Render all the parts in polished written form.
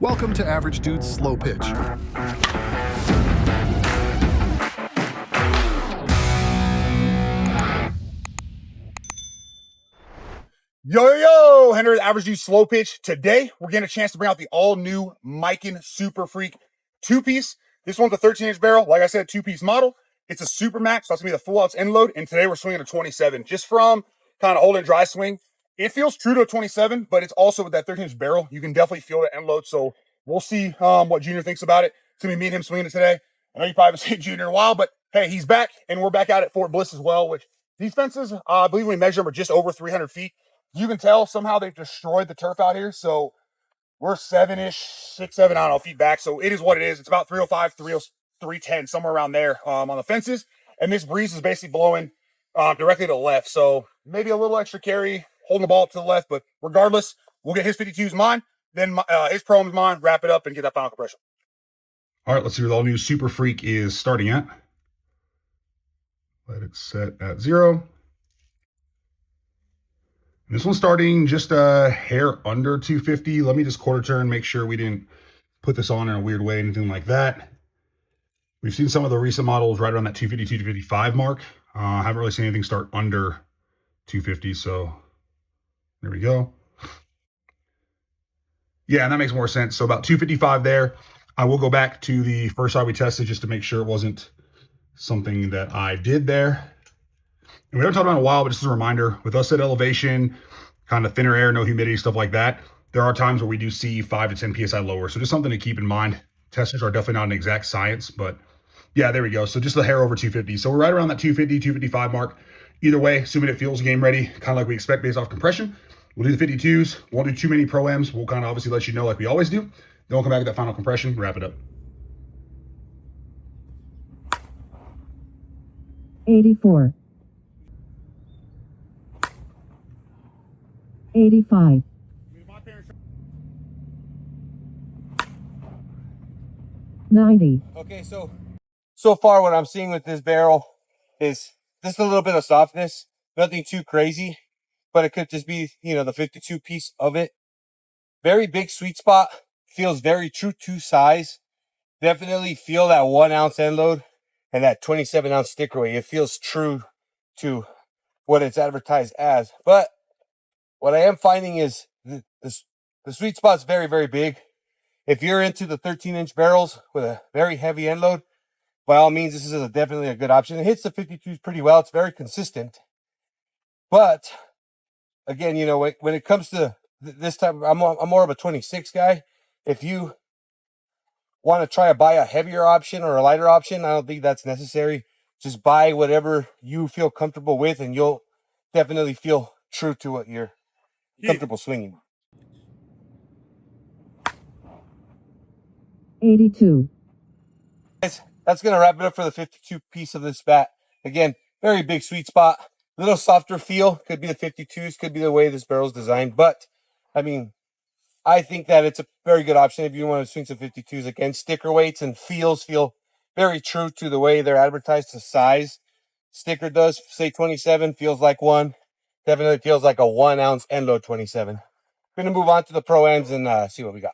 Welcome to Average Dudes Slow Pitch. Yo, Henry, Average Dudes Slow Pitch. Today, we're getting a chance to bring out the all-new Miken SuperFreak two-piece. This one's a 13-inch barrel. Like I said, two-piece model. It's a Super Max, so that's going to be the full-outs end load. And today, we're swinging a 27. Just from kind of holding dry swing, it feels true to a 27, but it's also with that 13-inch barrel. You can definitely feel the end load. So we'll see what Junior thinks about it. It's going to be me and him swinging it today. I know you probably haven't seen Junior in a while, but hey, he's back, and we're back out at Fort Bliss as well, which these fences, I believe we measure them, are just over 300 feet. You can tell somehow they've destroyed the turf out here. So we're 7-ish, 6, 7, I don't know, feet back. So it is what it is. It's about 305, 310, somewhere around there on the fences. And this breeze is basically blowing directly to the left. So maybe a little extra carry, holding the ball up to the left. But regardless, we'll get his 52s mine, then his Proton's mine, wrap it up, and get that final compression. All right, let's see what the all-new SuperFreak is starting at. Let it set at 0. And this one's starting just a hair under 250. Let me just quarter turn, make sure we didn't put this on in a weird way, anything like that. We've seen some of the recent models right around that 250, 255 mark. I haven't really seen anything start under 250, so there we go. Yeah, and that makes more sense. So about 255 there. I will go back to the first side we tested just to make sure it wasn't something that I did there. And we haven't talked about it in a while, but just as a reminder, with us at elevation, kind of thinner air, no humidity, stuff like that, there are times where we do see 5 to 10 PSI lower. So just something to keep in mind. Testers are definitely not an exact science, but yeah, there we go. So just the hair over 250. So we're right around that 250, 255 mark. Either way, assuming it feels game ready, kind of like we expect based off compression. We'll do the 52s. Won't do too many Pro-Ms. We'll kind of obviously let you know like we always do. Then we'll come back to that final compression, wrap it up. 84. 85. 90. Okay, so far what I'm seeing with this barrel is just a little bit of softness, nothing too crazy, but it could just be, you know, the 52 piece of it. Very big sweet spot, feels very true to size. Definitely feel that 1 ounce end load and that 27 ounce sticker weight. It feels true to what it's advertised as. But what I am finding is the sweet spot's very, very big. If you're into the 13-inch barrels with a very heavy end load, by all means, this is definitely a good option. It hits the 52s pretty well. It's very consistent. But again, you know, when it comes to this type, I'm more of a 26 guy. If you want to try to buy a heavier option or a lighter option, I don't think that's necessary. Just buy whatever you feel comfortable with, and you'll definitely feel true to what you're comfortable swinging. 82. That's going to wrap it up for the 52 piece of this bat. Again, very big sweet spot, little softer feel. Could be the 52s, could be the way this barrel is designed. But, I mean, I think that it's a very good option if you want to swing some 52s. Again, sticker weights and feels feel very true to the way they're advertised to size. Sticker does say 27, feels like 1. Definitely feels like a 1 ounce end load 27. We're going to move on to the Pro-Ams and see what we got.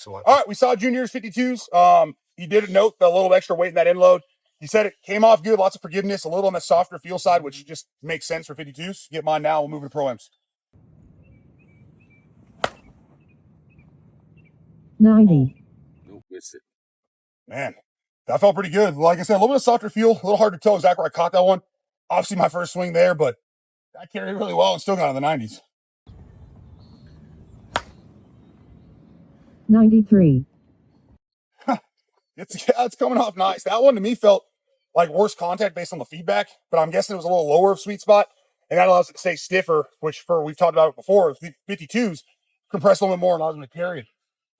All right, we saw Junior's 52s. He did note the little extra weight in that end load. He said it came off good, lots of forgiveness, a little on the softer feel side, which just makes sense for 52s. Get mine now, we'll move to Pro-Ams. 90. Don't miss it. Man, that felt pretty good. Like I said, a little bit of softer feel, a little hard to tell exactly where I caught that one. Obviously, my first swing there, but I carried really well and still got in the 90s. 93. It's coming off nice. That one to me felt like worse contact based on the feedback, but I'm guessing it was a little lower of sweet spot, and that allows it to stay stiffer, which for we've talked about it before, 52s compress a little bit more and allows them to carry it.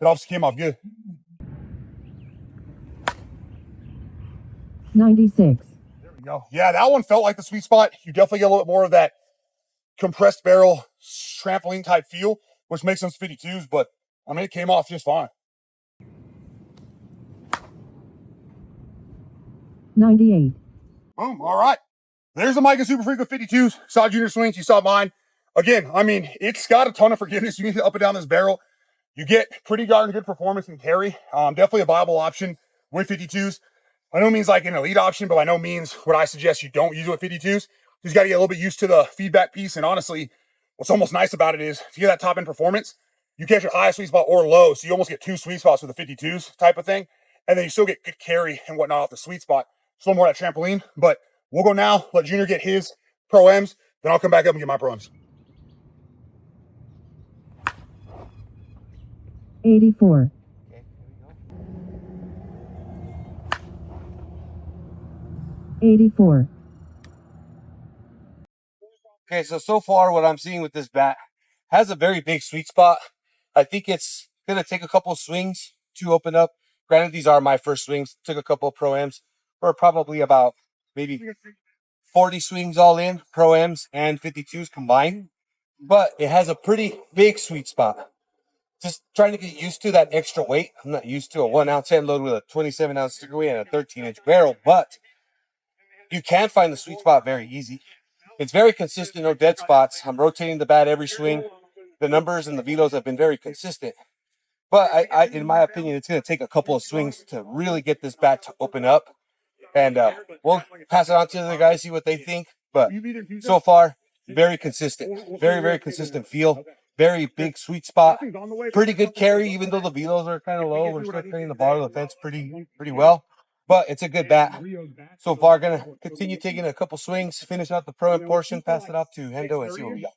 It obviously came off good. 96. There we go. Yeah, that one felt like the sweet spot. You definitely get a little bit more of that compressed barrel trampoline type feel, which makes them 52s, but I mean, it came off just fine. 98. Boom. All right. There's the Miken SuperFreak with 52s. Saw Junior swings. You saw mine. Again, I mean, it's got a ton of forgiveness. You can hit up and down this barrel. You get pretty darn good performance and carry. Definitely a viable option with 52s. By no means like an elite option, but by no means would I suggest you don't use it with 52s. You just got to get a little bit used to the feedback piece. And honestly, what's almost nice about it is to get that top end performance, you catch your high sweet spot or low. So you almost get two sweet spots with the 52s type of thing. And then you still get good carry and whatnot off the sweet spot. Still more that trampoline. But we'll go now, let Junior get his Pro-Ms. Then I'll come back up and get my Pro-Ms. 84. 84. Okay, so far what I'm seeing with this bat has a very big sweet spot. I think it's going to take a couple of swings to open up. Granted, these are my first swings. Took a couple of Pro-Ms. We're probably about maybe 40 swings all in, Pro-Ms and 52s combined. But it has a pretty big sweet spot. Just trying to get used to that extra weight. I'm not used to a 1 ounce head load with a 27 ounce sticker weight and a 13-inch barrel, but you can find the sweet spot very easy. It's very consistent, no dead spots. I'm rotating the bat every swing. The numbers and the velos have been very consistent. But I in my opinion, it's going to take a couple of swings to really get this bat to open up. And we'll pass it on to the other guys, see what they think. But so far, very consistent. Very, very consistent feel. Very big sweet spot. Pretty good carry, even though the velos are kind of low. We're still carrying the ball of the fence pretty well. But it's a good bat. So far, going to continue taking a couple swings, finish out the Pro portion, pass it off to Hendo and see what we got.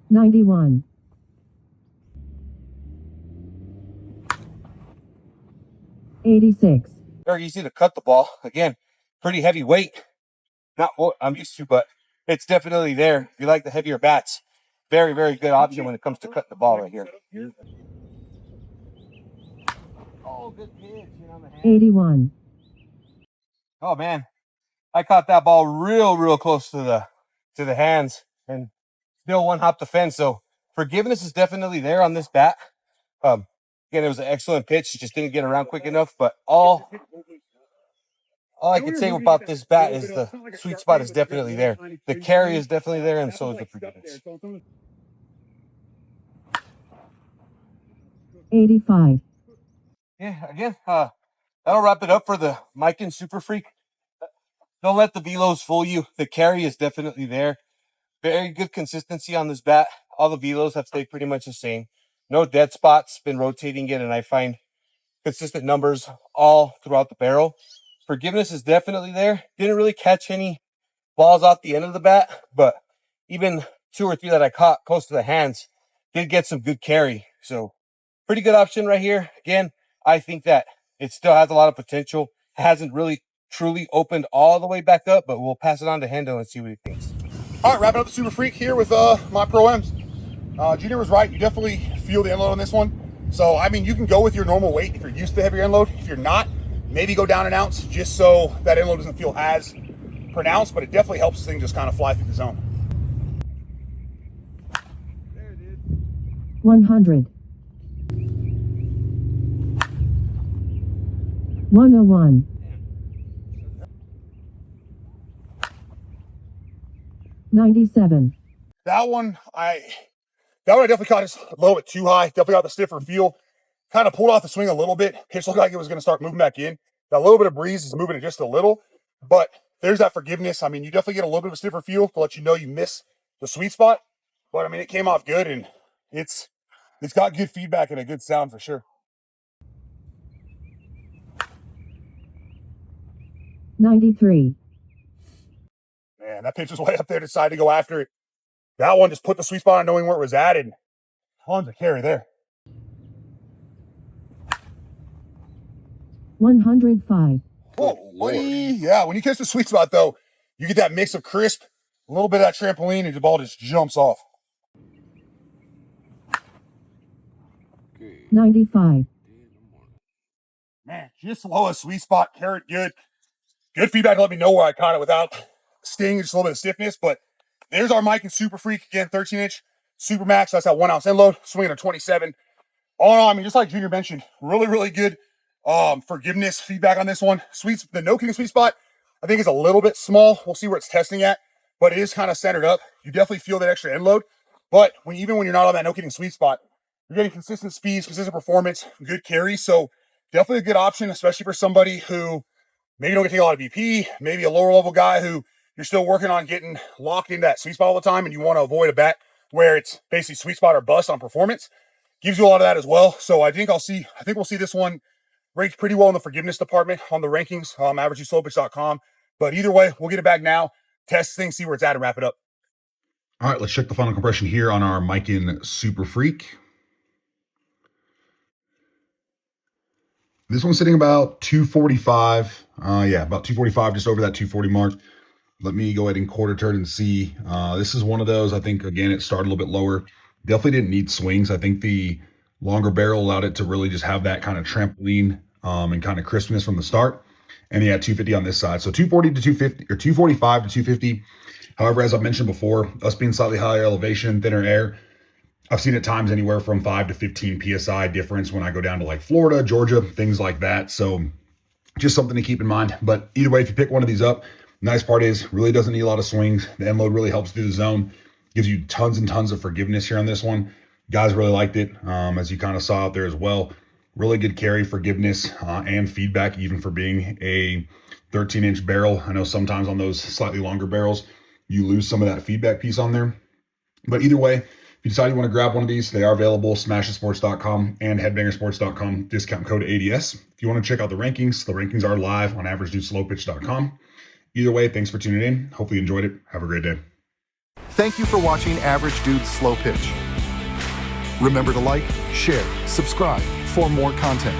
91. 86. Very easy to cut the ball. Again, pretty heavy weight. Not what I'm used to, but it's definitely there. If you like the heavier bats, very, very good option when it comes to cutting the ball right here. Oh, good pitch. 81. Oh man, I caught that ball real close to the hands and still one hop the fence. So forgiveness is definitely there on this bat. Again, it was an excellent pitch. Just didn't get around quick enough. But all I can say about this bat is the sweet spot is definitely there. The carry is definitely there, and so is the forgiveness. 85. Yeah, again, that'll wrap it up for the Miken SuperFreak. Don't let the velos fool you. The carry is definitely there. Very good consistency on this bat. All the velos have stayed pretty much the same. No dead spots. Been rotating it, and I find consistent numbers all throughout the barrel. Forgiveness is definitely there. Didn't really catch any balls off the end of the bat, but even 2 or 3 that I caught close to the hands did get some good carry. So pretty good option right here. Again, I think that it still has a lot of potential. It hasn't really truly opened all the way back up, but we'll pass it on to Hendo and see what he thinks. All right, wrapping up the Super Freak here with my Pro-Ms. Junior was right. You definitely feel the end load on this one. So, I mean, you can go with your normal weight if you're used to heavier end load. If you're not, maybe go down an ounce just so that end load doesn't feel as pronounced, but it definitely helps this thing just kind of fly through the zone. 100. 101. 97. That one I definitely caught just a little bit too high. Definitely got the stiffer feel. Kind of pulled off the swing a little bit. Pitch looked like it was going to start moving back in. That little bit of breeze is moving it just a little, but there's that forgiveness. I mean, you definitely get a little bit of a stiffer feel to let you know you miss the sweet spot. But I mean, it came off good, and it's got good feedback and a good sound for sure. 93. Man, that pitch was way up there. Decided to go after it. That one just put the sweet spot on knowing where it was at, and tons of carry there. 105. Oh, yeah. When you catch the sweet spot, though, you get that mix of crisp, a little bit of that trampoline, and the ball just jumps off. 95. Man, just low a sweet spot, carried good. Good feedback to let me know where I caught it without sting, just a little bit of stiffness. But there's our Miken SuperFreak. Again, 13-inch Super Max. That's that 1 ounce end load, swinging a 27. All in all, I mean, just like Junior mentioned, really good forgiveness feedback on this one. The no kidding sweet spot, I think, is a little bit small. We'll see where it's testing at, but it is kind of centered up. You definitely feel that extra end load. But even when you're not on that no kidding sweet spot, you're getting consistent speeds, consistent performance, good carry. So definitely a good option, especially for somebody who maybe don't get to take a lot of BP, maybe a lower level guy who you're still working on getting locked into that sweet spot all the time, and you want to avoid a bat where it's basically sweet spot or bust on performance. Gives you a lot of that as well. So I think we'll see this one ranked pretty well in the forgiveness department on the rankings, AverageDudesSlowpitch.com. But either way, we'll get it back now, test things, see where it's at, and wrap it up. All right, let's check the final compression here on our Miken SuperFreak. This one's sitting about 245. Yeah, about 245, just over that 240 mark. Let me go ahead and quarter turn and see. This is one of those, I think, again, it started a little bit lower. Definitely didn't need swings. I think the longer barrel allowed it to really just have that kind of trampoline and kind of crispness from the start. And he had 250 on this side. So 240 to 250, or 245 to 250. However, as I mentioned before, us being slightly higher elevation, thinner air, I've seen at times anywhere from 5 to 15 PSI difference when I go down to like Florida, Georgia, things like that. So just something to keep in mind. But either way, if you pick one of these up, nice part is really doesn't need a lot of swings. The end load really helps through the zone, gives you tons and tons of forgiveness here on this one. Guys really liked it, as you kind of saw out there as well. Really good carry, forgiveness, and feedback, even for being a 13-inch barrel. I know sometimes on those slightly longer barrels, you lose some of that feedback piece on there. But either way, if you decide you want to grab one of these, they are available, smashthesports.com and headbangersports.com, discount code ADS. If you want to check out the rankings are live on AverageDudesSlowpitch.com. Either way, thanks for tuning in. Hopefully you enjoyed it. Have a great day. Thank you for watching Average Dudes Slow Pitch. Remember to like, share, subscribe for more content.